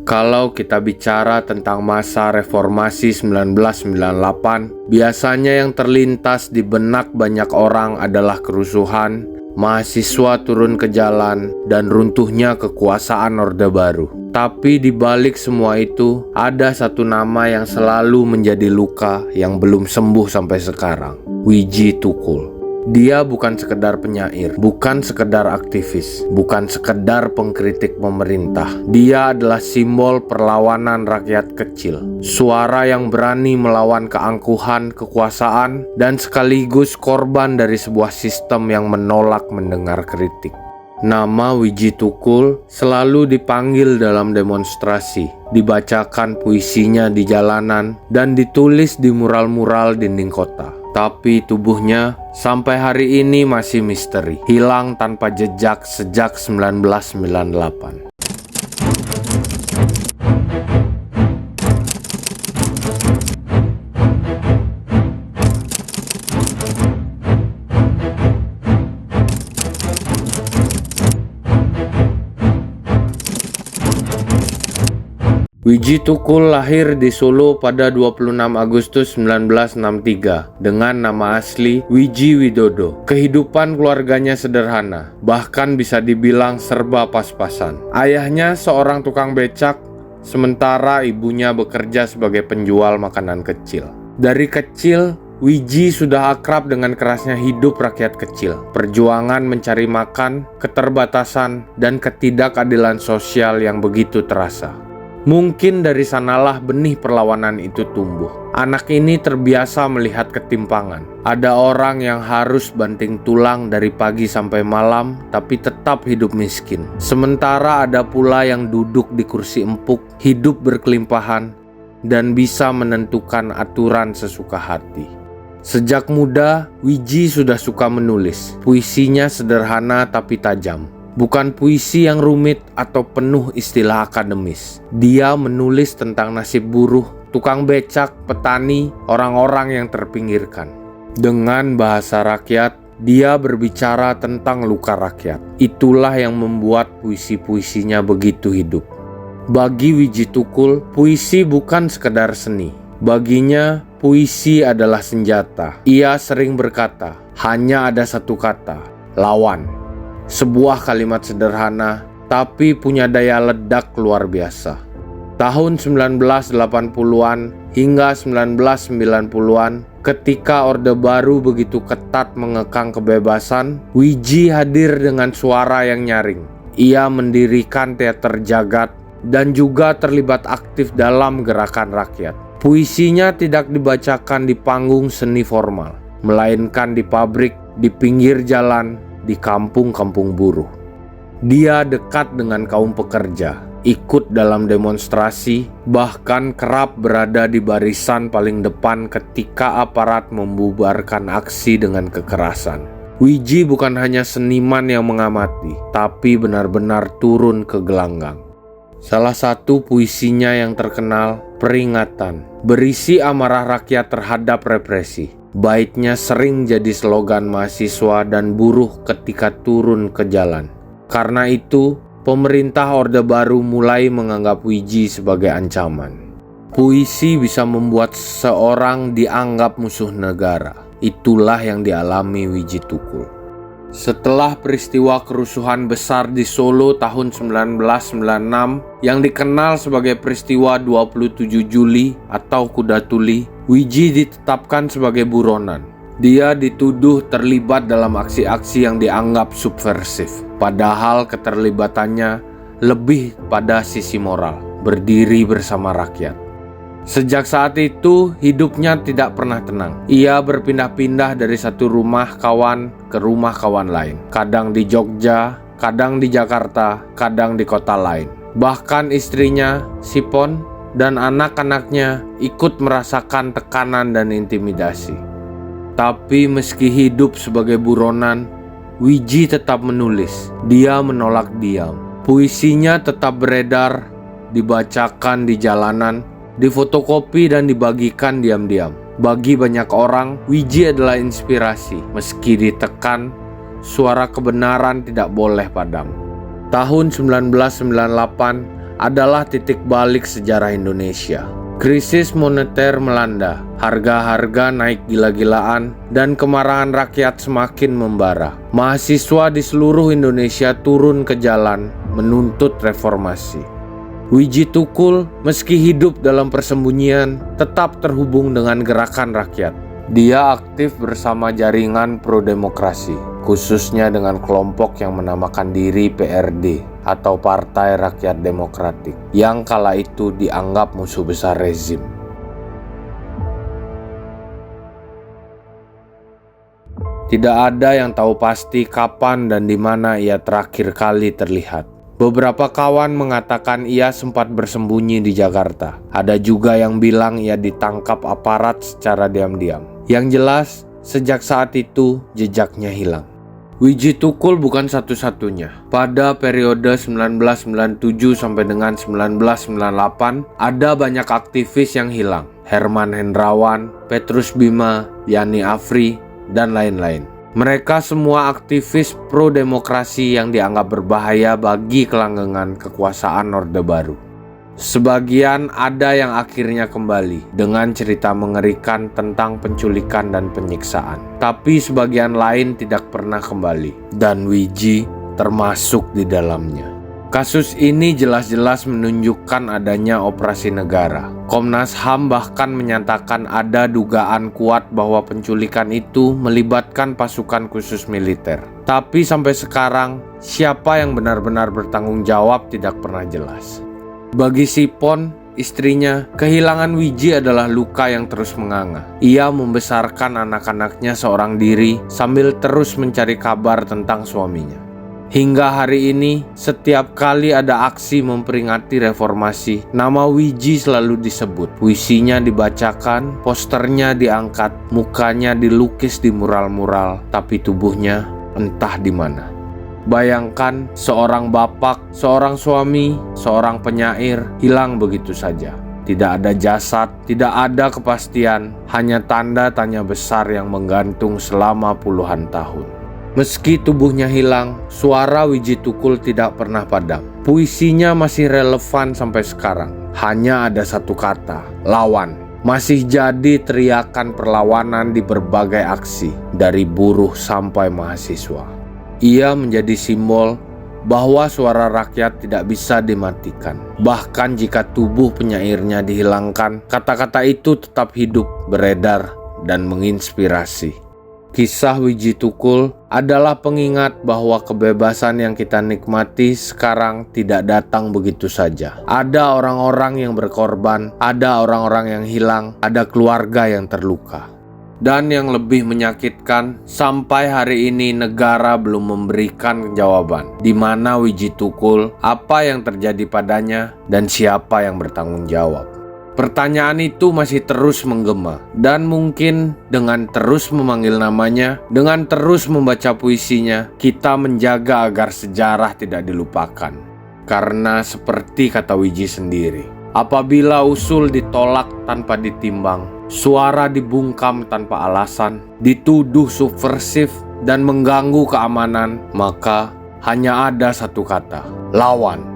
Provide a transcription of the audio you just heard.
Kalau kita bicara tentang masa reformasi 1998, biasanya yang terlintas di benak banyak orang adalah kerusuhan, mahasiswa turun ke jalan, dan runtuhnya kekuasaan Orde Baru. Tapi di balik semua itu, ada satu nama yang selalu menjadi luka yang belum sembuh sampai sekarang, Wiji Tukul. Dia bukan sekedar penyair, bukan sekedar aktivis, bukan sekedar pengkritik pemerintah. Dia adalah simbol perlawanan rakyat kecil, suara yang berani melawan keangkuhan kekuasaan, dan sekaligus korban dari sebuah sistem yang menolak mendengar kritik. Nama Wiji Tukul selalu dipanggil dalam demonstrasi, dibacakan puisinya di jalanan, dan ditulis di mural-mural dinding kota. Tapi tubuhnya sampai hari ini masih misteri, hilang tanpa jejak sejak 1998. Wiji Tukul lahir di Solo pada 26 Agustus 1963 dengan nama asli Wiji Widodo. Kehidupan keluarganya sederhana, bahkan bisa dibilang serba pas-pasan. Ayahnya seorang tukang becak, sementara ibunya bekerja sebagai penjual makanan kecil. Dari kecil, Wiji sudah akrab dengan kerasnya hidup rakyat kecil, perjuangan mencari makan, keterbatasan, dan ketidakadilan sosial yang begitu terasa. Mungkin dari sanalah benih perlawanan itu tumbuh. Anak ini terbiasa melihat ketimpangan. Ada orang yang harus banting tulang dari pagi sampai malam, tapi tetap hidup miskin. Sementara ada pula yang duduk di kursi empuk, hidup berkelimpahan, dan bisa menentukan aturan sesuka hati. Sejak muda, Wiji sudah suka menulis. Puisinya sederhana tapi tajam. Bukan puisi yang rumit atau penuh istilah akademis. Dia menulis tentang nasib buruh, tukang becak, petani, orang-orang yang terpinggirkan. Dengan bahasa rakyat, dia berbicara tentang luka rakyat. Itulah yang membuat puisi-puisinya begitu hidup. Bagi Wiji Tukul, puisi bukan sekedar seni. Baginya, puisi adalah senjata. Ia sering berkata, hanya ada satu kata, lawan. Sebuah kalimat sederhana, tapi punya daya ledak luar biasa. Tahun 1980-an hingga 1990-an, ketika Orde Baru begitu ketat mengekang kebebasan, Wiji hadir dengan suara yang nyaring. Ia mendirikan teater jagat dan juga terlibat aktif dalam gerakan rakyat. Puisinya tidak dibacakan di panggung seni formal, melainkan di pabrik, di pinggir jalan, di kampung-kampung buruh. Dia dekat dengan kaum pekerja, ikut dalam demonstrasi, bahkan kerap berada di barisan paling depan ketika aparat membubarkan aksi dengan kekerasan. Wiji bukan hanya seniman yang mengamati, tapi benar-benar turun ke gelanggang. Salah satu puisinya yang terkenal, Peringatan, berisi amarah rakyat terhadap represi. Baitnya sering jadi slogan mahasiswa dan buruh ketika turun ke jalan. Karena itu, pemerintah Orde Baru mulai menganggap Wiji sebagai ancaman. Puisi bisa membuat seseorang dianggap musuh negara. Itulah yang dialami Wiji Tukul. Setelah peristiwa kerusuhan besar di Solo tahun 1996 yang dikenal sebagai peristiwa 27 Juli atau Kuda Tuli, Wiji ditetapkan sebagai buronan. Dia dituduh terlibat dalam aksi-aksi yang dianggap subversif, padahal keterlibatannya lebih pada sisi moral, berdiri bersama rakyat. Sejak saat itu, hidupnya tidak pernah tenang. Ia berpindah-pindah dari satu rumah kawan ke rumah kawan lain. Kadang di Jogja, kadang di Jakarta, kadang di kota lain. Bahkan istrinya, Sipon, dan anak-anaknya ikut merasakan tekanan dan intimidasi. Tapi meski hidup sebagai buronan, Wiji tetap menulis. Dia menolak diam. Puisinya tetap beredar, dibacakan di jalanan, difotokopi dan dibagikan diam-diam. Bagi banyak orang, Wiji adalah inspirasi. Meski ditekan, suara kebenaran tidak boleh padam. Tahun 1998 adalah titik balik sejarah Indonesia. Krisis moneter melanda, harga-harga naik gila-gilaan, dan kemarahan rakyat semakin membara. Mahasiswa di seluruh Indonesia turun ke jalan menuntut reformasi. Wiji Tukul, meski hidup dalam persembunyian, tetap terhubung dengan gerakan rakyat. Dia aktif bersama jaringan pro-demokrasi, khususnya dengan kelompok yang menamakan diri PRD atau Partai Rakyat Demokratik, yang kala itu dianggap musuh besar rezim. Tidak ada yang tahu pasti kapan dan di mana ia terakhir kali terlihat. Beberapa kawan mengatakan ia sempat bersembunyi di Jakarta. Ada juga yang bilang ia ditangkap aparat secara diam-diam. Yang jelas, sejak saat itu jejaknya hilang. Wiji Tukul bukan satu-satunya. Pada periode 1997 sampai dengan 1998, ada banyak aktivis yang hilang. Herman Hendrawan, Petrus Bima, Yani Afri, dan lain-lain. Mereka semua aktivis pro-demokrasi yang dianggap berbahaya bagi kelanggengan kekuasaan Orde Baru. Sebagian ada yang akhirnya kembali dengan cerita mengerikan tentang penculikan dan penyiksaan. Tapi sebagian lain tidak pernah kembali, dan Wiji termasuk di dalamnya. Kasus ini jelas-jelas menunjukkan adanya operasi negara. Komnas HAM bahkan menyatakan ada dugaan kuat bahwa penculikan itu melibatkan pasukan khusus militer. Tapi sampai sekarang, siapa yang benar-benar bertanggung jawab tidak pernah jelas. Bagi Sipon, istrinya, kehilangan Wiji adalah luka yang terus menganga. Ia membesarkan anak-anaknya seorang diri sambil terus mencari kabar tentang suaminya. Hingga hari ini, setiap kali ada aksi memperingati reformasi, nama Wiji selalu disebut. Puisinya dibacakan, posternya diangkat, mukanya dilukis di mural-mural, tapi tubuhnya entah di mana. Bayangkan seorang bapak, seorang suami, seorang penyair hilang begitu saja. Tidak ada jasad, tidak ada kepastian, hanya tanda tanya besar yang menggantung selama puluhan tahun. Meski tubuhnya hilang, suara Wiji Tukul tidak pernah padam. Puisinya masih relevan sampai sekarang. Hanya ada satu kata, lawan. Masih jadi teriakan perlawanan di berbagai aksi, dari buruh sampai mahasiswa. Ia menjadi simbol bahwa suara rakyat tidak bisa dimatikan. Bahkan jika tubuh penyairnya dihilangkan, kata-kata itu tetap hidup, beredar, dan menginspirasi. Kisah Wiji Tukul adalah pengingat bahwa kebebasan yang kita nikmati sekarang tidak datang begitu saja. Ada orang-orang yang berkorban, ada orang-orang yang hilang, ada keluarga yang terluka. Dan yang lebih menyakitkan, sampai hari ini negara belum memberikan jawaban. Di mana Wiji Tukul, apa yang terjadi padanya, dan siapa yang bertanggung jawab. Pertanyaan itu masih terus menggema, dan mungkin dengan terus memanggil namanya, dengan terus membaca puisinya, kita menjaga agar sejarah tidak dilupakan. Karena seperti kata Wiji sendiri, apabila usul ditolak tanpa ditimbang, suara dibungkam tanpa alasan, dituduh subversif dan mengganggu keamanan, maka hanya ada satu kata, lawan.